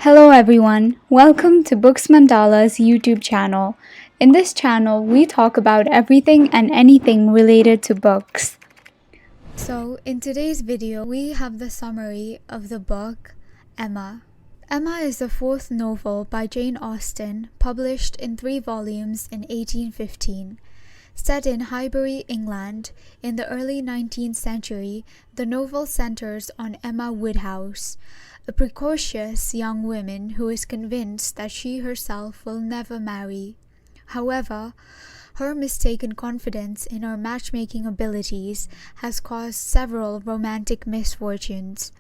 Hello everyone, welcome to Books Mandala's YouTube channel. In this channel, we talk about everything and anything related to books. So, in today's video, we have the summary of the book Emma. Emma is the fourth novel by Jane Austen, published in 3 volumes in 1815. Set in Highbury, England, in the early 19th century, the novel centers on Emma Woodhouse, a precocious young woman who is convinced that she herself will never marry. However, her mistaken confidence in her matchmaking abilities has caused several romantic misfortunes.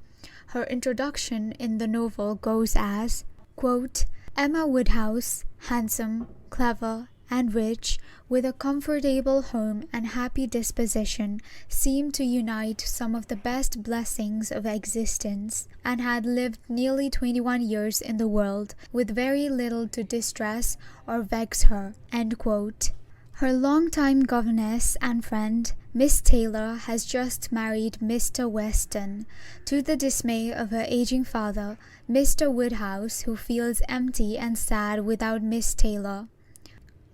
Her introduction in the novel goes as, quote, Emma Woodhouse, handsome, clever, and rich, with a comfortable home and happy disposition, seemed to unite some of the best blessings of existence, and had lived nearly 21 years in the world, with very little to distress or vex her. End quote. Her longtime governess and friend, Miss Taylor, has just married Mr. Weston, to the dismay of her aging father, Mr. Woodhouse, who feels empty and sad without Miss Taylor.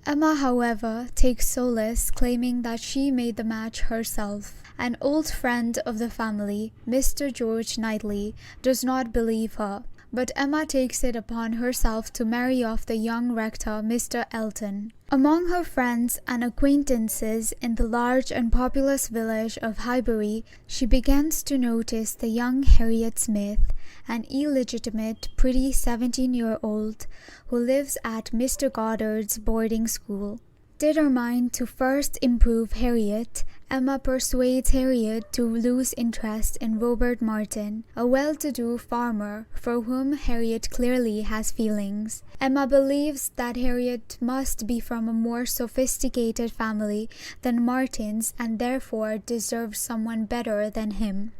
Emma, however, takes solace claiming that she made the match herself. An old friend of the family, Mr. George Knightley, does not believe her, but Emma takes it upon herself to marry off the young rector, Mr. Elton. Among her friends and acquaintances in the large and populous village of Highbury, she begins to notice the young Harriet Smith, an illegitimate, pretty 17-year-old who lives at Mr. Goddard's boarding school. Determined to first improve Harriet, Emma persuades Harriet to lose interest in Robert Martin, a well-to-do farmer for whom Harriet clearly has feelings. Emma believes that Harriet must be from a more sophisticated family than Martin's and therefore deserves someone better than him.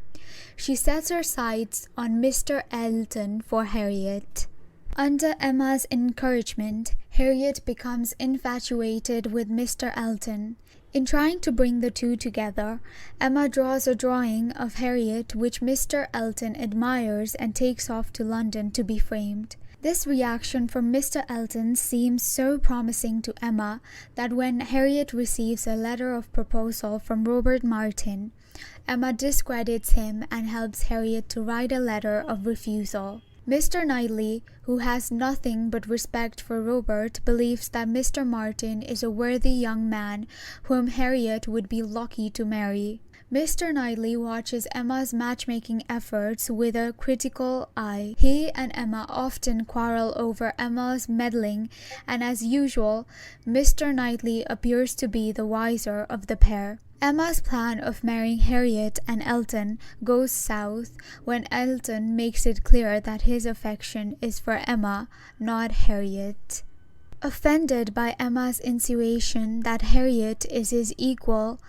She sets her sights on Mr. Elton for Harriet. Under Emma's encouragement, Harriet becomes infatuated with Mr. Elton. In trying to bring the two together, Emma draws a drawing of Harriet which Mr. Elton admires and takes off to London to be framed. This reaction from Mr. Elton seems so promising to Emma that when Harriet receives a letter of proposal from Robert Martin, Emma discredits him and helps Harriet to write a letter of refusal. Mr. Knightley, who has nothing but respect for Robert, believes that Mr. Martin is a worthy young man whom Harriet would be lucky to marry. Mr. Knightley watches Emma's matchmaking efforts with a critical eye. He and Emma often quarrel over Emma's meddling, and as usual, Mr. Knightley appears to be the wiser of the pair. Emma's plan of marrying Harriet and Elton goes south when Elton makes it clear that his affection is for Emma, not Harriet. Offended by Emma's insinuation that Harriet is his equal,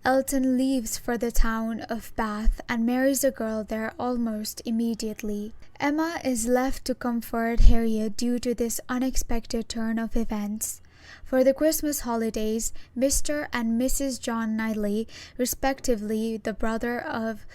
Elton leaves for the town of Bath and marries a girl there almost immediately. Emma is left to comfort Harriet due to this unexpected turn of events. For the Christmas holidays, Mr. and Mrs. John Knightley, respectively the brother of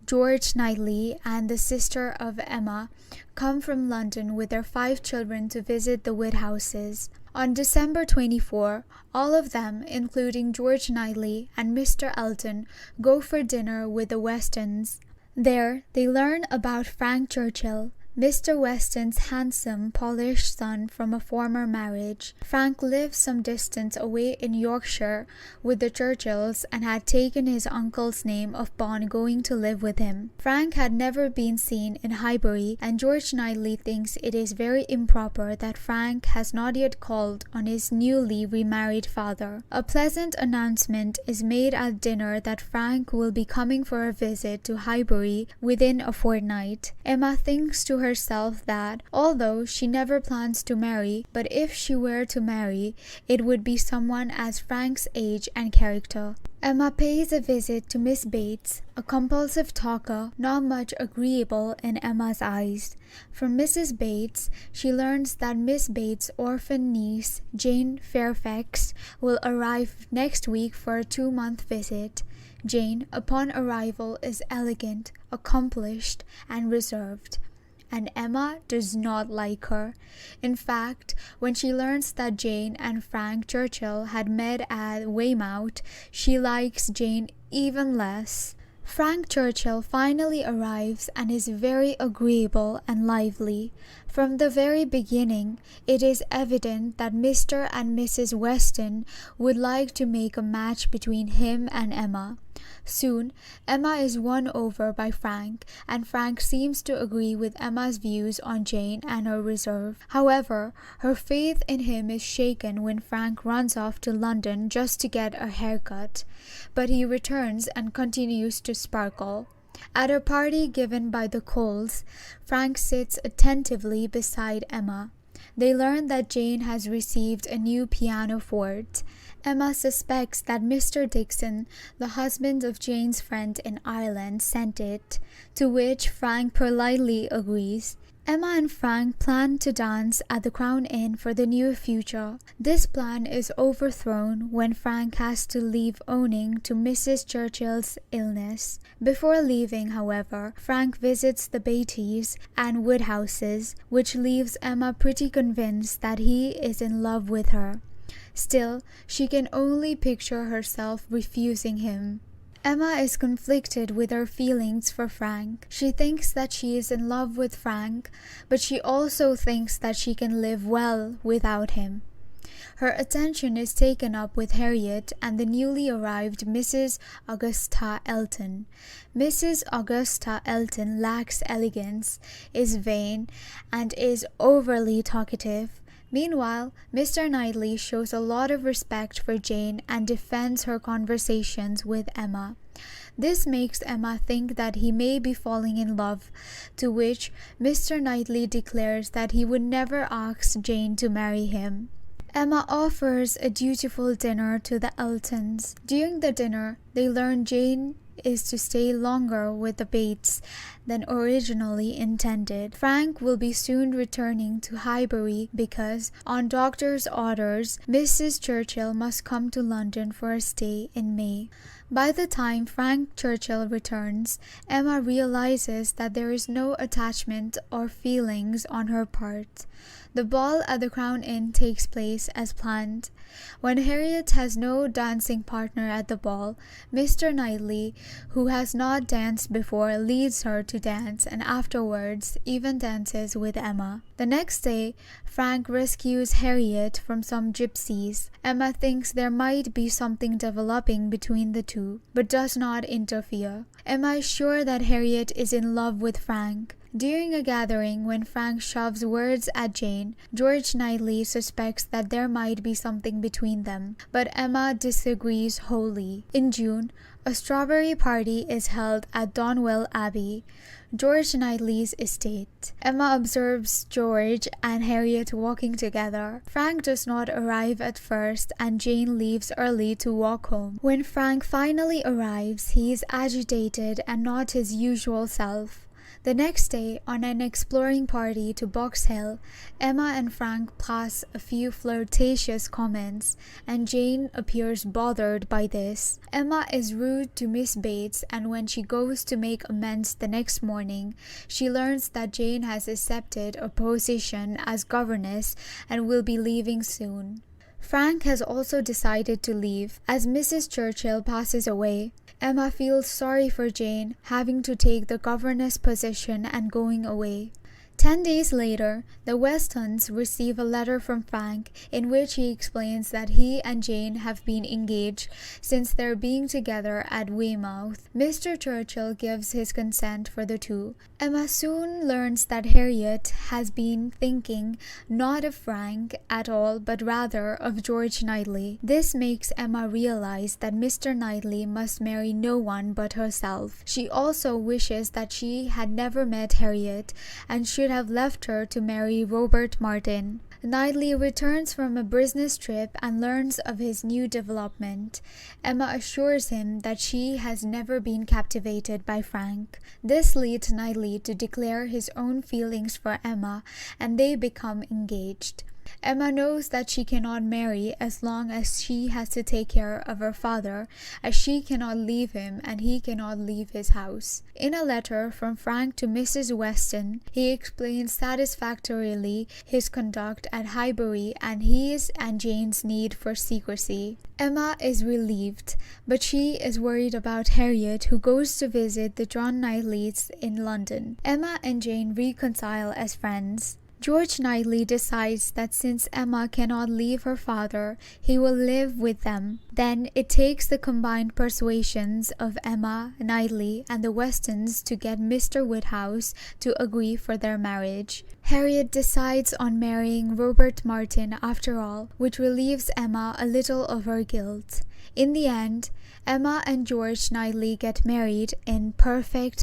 George Knightley and the sister of Emma, come from London with their 5 children to visit the Woodhouses. On December 24, all of them, including George Knightley and Mr. Elton, go for dinner with the Westons. There, they learn about Frank Churchill, Mr. Weston's handsome, polished son from a former marriage. Frank lives some distance away in Yorkshire with the Churchills and had taken his uncle's name upon going to live with him. Frank had never been seen in Highbury, and George Knightley thinks it is very improper that Frank has not yet called on his newly remarried father. A pleasant announcement is made at dinner that Frank will be coming for a visit to Highbury within a fortnight. Emma thinks to herself that, although she never plans to marry, but if she were to marry, it would be someone as Frank's age and character. Emma pays a visit to Miss Bates, a compulsive talker, not much agreeable in Emma's eyes. From Mrs. Bates, she learns that Miss Bates' orphan niece, Jane Fairfax, will arrive next week for a 2-month visit. Jane, upon arrival, is elegant, accomplished, and reserved. and Emma does not like her. In fact, when she learns that Jane and Frank Churchill had met at Weymouth, she likes Jane even less. Frank Churchill finally arrives and is very agreeable and lively. From the very beginning, it is evident that Mr. and Mrs. Weston would like to make a match between him and Emma. Soon, Emma is won over by Frank, and Frank seems to agree with Emma's views on Jane and her reserve. However, her faith in him is shaken when Frank runs off to London just to get a haircut, but he returns and continues to sparkle. At a party given by the Coles, Frank sits attentively beside Emma. They learn that Jane has received a new pianoforte. Emma suspects that Mr. Dixon, the husband of Jane's friend in Ireland, sent it, to which Frank politely agrees. Emma and Frank plan to dance at the Crown Inn for the near future. This plan is overthrown when Frank has to leave owing to Mrs. Churchill's illness. Before leaving, however, Frank visits the Beattys and Woodhouses, which leaves Emma pretty convinced that he is in love with her. Still, she can only picture herself refusing him. Emma is conflicted with her feelings for Frank. She thinks that she is in love with Frank, but she also thinks that she can live well without him. Her attention is taken up with Harriet and the newly arrived Mrs. Augusta Elton. Mrs. Augusta Elton lacks elegance, is vain, and is overly talkative. Meanwhile, Mr. Knightley shows a lot of respect for Jane and defends her conversations with Emma. This makes Emma think that he may be falling in love, to which Mr. Knightley declares that he would never ask Jane to marry him. Emma offers a dutiful dinner to the Eltons. During the dinner, they learn Jane is to stay longer with the Bates than originally intended. Frank will be soon returning to Highbury because, on doctor's orders, Mrs. Churchill must come to London for a stay in May. By the time Frank Churchill returns, Emma realizes that there is no attachment or feelings on her part. The ball at the Crown Inn takes place as planned. When Harriet has no dancing partner at the ball, Mr. Knightley, who has not danced before, leads her to dance and afterwards even dances with Emma. The next day, Frank rescues Harriet from some gypsies. Emma thinks there might be something developing between the two, but does not interfere. Emma is sure that Harriet is in love with Frank. During a gathering, when Frank shoves words at Jane, George Knightley suspects that there might be something between them, but Emma disagrees wholly. In June, a strawberry party is held at Donwell Abbey, George Knightley's estate. Emma observes George and Harriet walking together. Frank does not arrive at first, and Jane leaves early to walk home. When Frank finally arrives, he is agitated and not his usual self. The next day, on an exploring party to Box Hill, Emma and Frank pass a few flirtatious comments, and Jane appears bothered by this. Emma is rude to Miss Bates, and when she goes to make amends the next morning, she learns that Jane has accepted a position as governess and will be leaving soon. Frank has also decided to leave, as Mrs. Churchill passes away. Emma feels sorry for Jane, having to take the governess position and going away. 10 days later, the Westons receive a letter from Frank in which he explains that he and Jane have been engaged since their being together at Weymouth. Mr. Churchill gives his consent for the two. Emma soon learns that Harriet has been thinking not of Frank at all, but rather of George Knightley. This makes Emma realize that Mr. Knightley must marry no one but herself. She also wishes that she had never met Harriet and should have left her to marry Robert Martin. Knightley returns from a business trip and learns of his new development. Emma assures him that she has never been captivated by Frank. This leads Knightley to declare his own feelings for Emma, and they become engaged. Emma knows that she cannot marry as long as she has to take care of her father, as she cannot leave him and he cannot leave his house. In a letter from Frank to Mrs. Weston, he explains satisfactorily his conduct at Highbury and his and Jane's need for secrecy. Emma is relieved, but she is worried about Harriet, who goes to visit the John Knightleys in London. Emma and Jane reconcile as friends. George Knightley decides that since Emma cannot leave her father, he will live with them. Then it takes the combined persuasions of Emma, Knightley, and the Westons to get Mr. Woodhouse to agree for their marriage. Harriet decides on marrying Robert Martin after all, which relieves Emma a little of her guilt. In the end, Emma and George Knightley get married in perfect.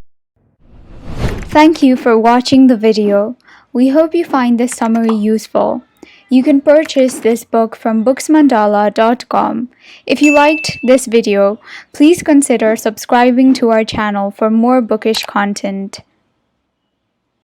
Thank you for watching the video. We hope you find this summary useful. You can purchase this book from booksmandala.com. If you liked this video, please consider subscribing to our channel for more bookish content.